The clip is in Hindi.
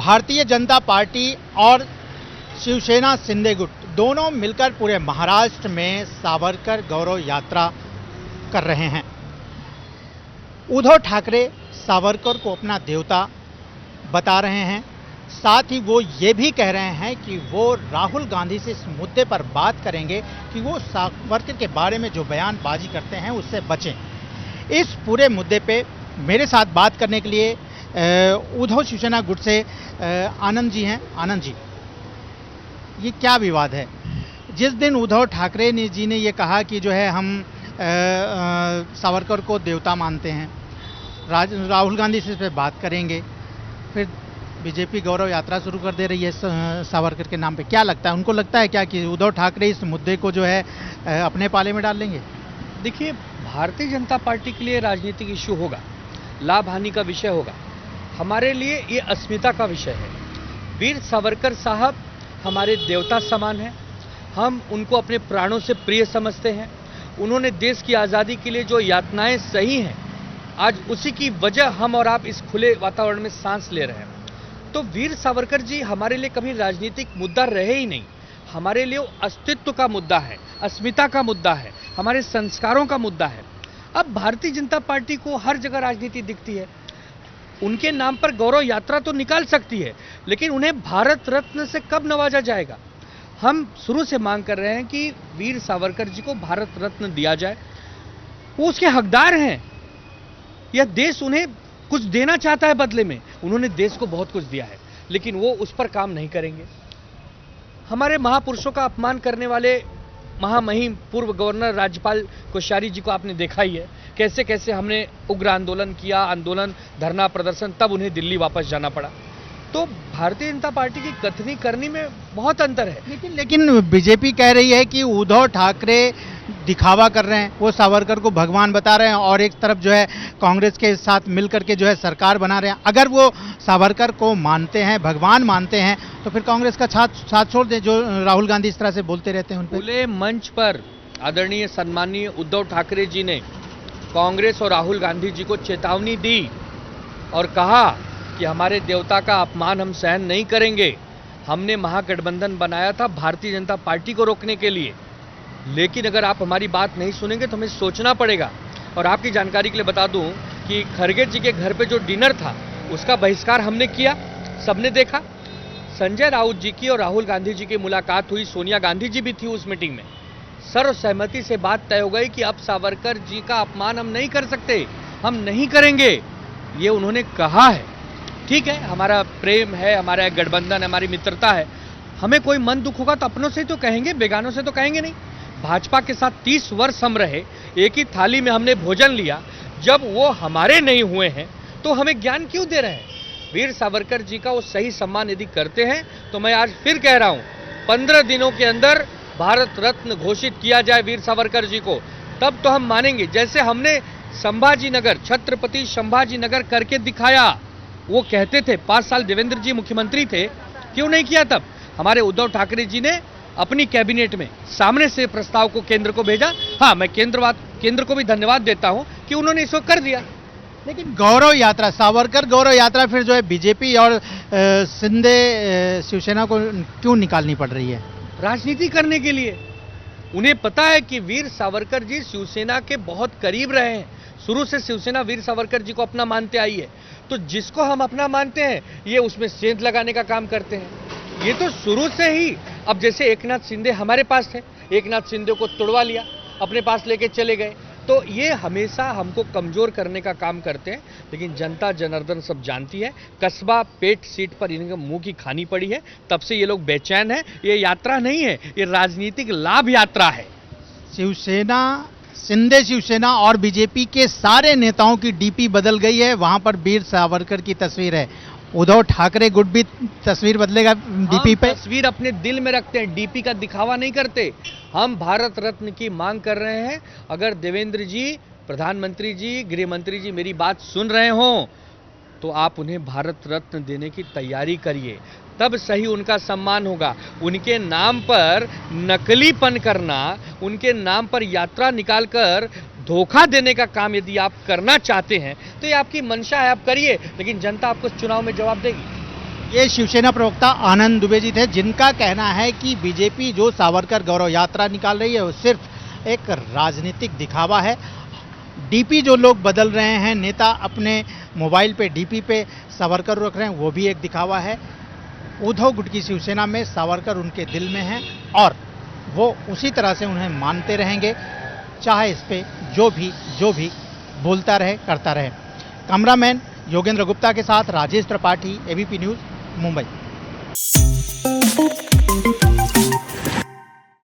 भारतीय जनता पार्टी और शिवसेना शिंदे गुट दोनों मिलकर पूरे महाराष्ट्र में सावरकर गौरव यात्रा कर रहे हैं। उद्धव ठाकरे सावरकर को अपना देवता बता रहे हैं, साथ ही वो ये भी कह रहे हैं कि वो राहुल गांधी से इस मुद्दे पर बात करेंगे कि वो सावरकर के बारे में जो बयानबाजी करते हैं उससे बचें। इस पूरे मुद्दे पे मेरे साथ बात करने के लिए उद्धव शिवसेना गुट से आनंद जी हैं। आनंद जी, ये क्या विवाद है? जिस दिन उद्धव ठाकरे जी ने ये कहा कि जो है हम सावरकर को देवता मानते हैं, राहुल गांधी से इस पर बात करेंगे, फिर बीजेपी गौरव यात्रा शुरू कर दे रही है सावरकर के नाम पे। क्या लगता है, उनको लगता है क्या कि उद्धव ठाकरे इस मुद्दे को जो है अपने पाले में डाल लेंगे? देखिए, भारतीय जनता पार्टी के लिए राजनीतिक इश्यू होगा, लाभ हानि का विषय होगा। हमारे लिए ये अस्मिता का विषय है। वीर सावरकर साहब हमारे देवता समान हैं। हम उनको अपने प्राणों से प्रिय समझते हैं। उन्होंने देश की आज़ादी के लिए जो यातनाएं सही हैं, आज उसी की वजह हम और आप इस खुले वातावरण में सांस ले रहे हैं। तो वीर सावरकर जी हमारे लिए कभी राजनीतिक मुद्दा रहे ही नहीं। हमारे लिए वो अस्तित्व का मुद्दा है, अस्मिता का मुद्दा है, हमारे संस्कारों का मुद्दा है। अब भारतीय जनता पार्टी को हर जगह राजनीति दिखती है। उनके नाम पर गौरव यात्रा तो निकाल सकती है, लेकिन उन्हें भारत रत्न से कब नवाजा जाएगा? हम शुरू से मांग कर रहे हैं कि वीर सावरकर जी को भारत रत्न दिया जाए। वो उसके हकदार हैं। यह देश उन्हें कुछ देना चाहता है बदले में। उन्होंने देश को बहुत कुछ दिया है, लेकिन वो उस पर काम नहीं करेंगे। हमारे महापुरुषों का अपमान करने वाले महामहिम पूर्व गवर्नर राज्यपाल कोश्यारी जी को आपने देखा ही है, कैसे कैसे हमने उग्र आंदोलन किया, आंदोलन, धरना, प्रदर्शन, तब उन्हें दिल्ली वापस जाना पड़ा। तो भारतीय जनता पार्टी की कथनी करनी में बहुत अंतर है। लेकिन बीजेपी कह रही है कि उद्धव ठाकरे दिखावा कर रहे हैं, वो सावरकर को भगवान बता रहे हैं और एक तरफ जो है कांग्रेस के साथ मिलकर के जो है सरकार बना रहे हैं। अगर वो सावरकर को मानते हैं, भगवान मानते हैं, तो फिर कांग्रेस का साथ छोड़ दें, जो राहुल गांधी इस तरह से बोलते रहते हैं उन पर। खुले मंच पर आदरणीय सम्मानीय उद्धव ठाकरे जी ने कांग्रेस और राहुल गांधी जी को चेतावनी दी और कहा कि हमारे देवता का अपमान हम सहन नहीं करेंगे। हमने महागठबंधन बनाया था भारतीय जनता पार्टी को रोकने के लिए, लेकिन अगर आप हमारी बात नहीं सुनेंगे तो हमें सोचना पड़ेगा। और आपकी जानकारी के लिए बता दूं कि खरगे जी के घर पे जो डिनर था उसका बहिष्कार हमने किया, सबने देखा। संजय राउत जी की और राहुल गांधी जी की मुलाकात हुई, सोनिया गांधी जी भी थी उस मीटिंग में। सर्वसहमति से बात तय हो गई कि अब सावरकर जी का अपमान हम नहीं कर सकते, हम नहीं करेंगे, ये उन्होंने कहा है। ठीक है, हमारा प्रेम है, हमारा गठबंधन, हमारी मित्रता है। हमें कोई मन दुख होगा तो अपनों से ही तो कहेंगे, बेगानों से तो कहेंगे नहीं। भाजपा के साथ 30 वर्ष हम रहे, एक ही थाली में हमने भोजन लिया। जब वो हमारे नहीं हुए हैं तो हमें ज्ञान क्यों दे रहे हैं? वीर सावरकर जी का वो सही सम्मान यदि करते हैं तो मैं आज फिर कह रहा हूं, 15 दिनों के अंदर भारत रत्न घोषित किया जाए वीर सावरकर जी को, तब तो हम मानेंगे। जैसे हमने संभाजी नगर, छत्रपति संभाजी नगर करके दिखाया। वो कहते थे 5 साल देवेंद्र जी मुख्यमंत्री थे, क्यों नहीं किया तब? हमारे उद्धव ठाकरे जी ने अपनी कैबिनेट में सामने से प्रस्ताव को केंद्र को भेजा। हाँ, मैं केंद्र को भी धन्यवाद देता हूं कि उन्होंने इसको कर दिया। लेकिन गौरव यात्रा, सावरकर गौरव यात्रा फिर जो है बीजेपी और शिंदे शिवसेना को क्यों निकालनी पड़ रही है? राजनीति करने के लिए। उन्हें पता है कि वीर सावरकर जी शिवसेना के बहुत करीब रहे हैं। शुरू से शिवसेना वीर सावरकर जी को अपना मानते आई है, तो जिसको हम अपना मानते हैं ये उसमें सेंध लगाने का काम करते हैं। ये तो शुरू से ही। अब जैसे एकनाथ शिंदे हमारे पास थे, एकनाथ शिंदे को तुड़वा लिया, अपने पास लेके चले गए, तो ये हमेशा हमको कमजोर करने का काम करते हैं। लेकिन जनता जनार्दन सब जानती है, कस्बा पेट सीट पर इनके मुंह की खानी पड़ी है, तब से ये लोग बेचैन हैं। ये यात्रा नहीं है, ये राजनीतिक लाभ यात्रा है। शिवसेना, शिंदे शिवसेना और बीजेपी के सारे नेताओं की डीपी बदल गई है, वहां पर वीर सावरकर की तस्वीर है। उद्धव ठाकरे गुट भी तस्वीर बदलेगा डीपी पे? तस्वीर अपने दिल में रखते हैं, डीपी का दिखावा नहीं करते। हम भारत रत्न की मांग कर रहे हैं। अगर देवेंद्र जी, प्रधानमंत्री जी, गृह मंत्री जी मेरी बात सुन रहे हो तो आप उन्हें भारत रत्न देने की तैयारी करिए, तब सही उनका सम्मान होगा। उनके नाम पर नकलीपन करना, उनके नाम पर यात्रा निकालकर धोखा देने का काम यदि आप करना चाहते हैं तो ये आपकी मंशा है, आप करिए, लेकिन जनता आपको चुनाव में जवाब देगी। ये शिवसेना प्रवक्ता आनंद दुबे जी थे, जिनका कहना है कि बीजेपी जो सावरकर गौरव यात्रा निकाल रही है वो सिर्फ एक राजनीतिक दिखावा है। डीपी जो लोग बदल रहे हैं, नेता अपने मोबाइल पे डीपी पे सावरकर रख रहे हैं, वो भी एक दिखावा है। उद्धव गुट की शिवसेना में सावरकर उनके दिल में है और वो उसी तरह से उन्हें मानते रहेंगे, चाहे इस पे जो भी बोलता रहे, करता रहे। कैमरामैन योगेंद्र गुप्ता के साथ राजेश त्रिपाठी, एबीपी न्यूज़, मुंबई।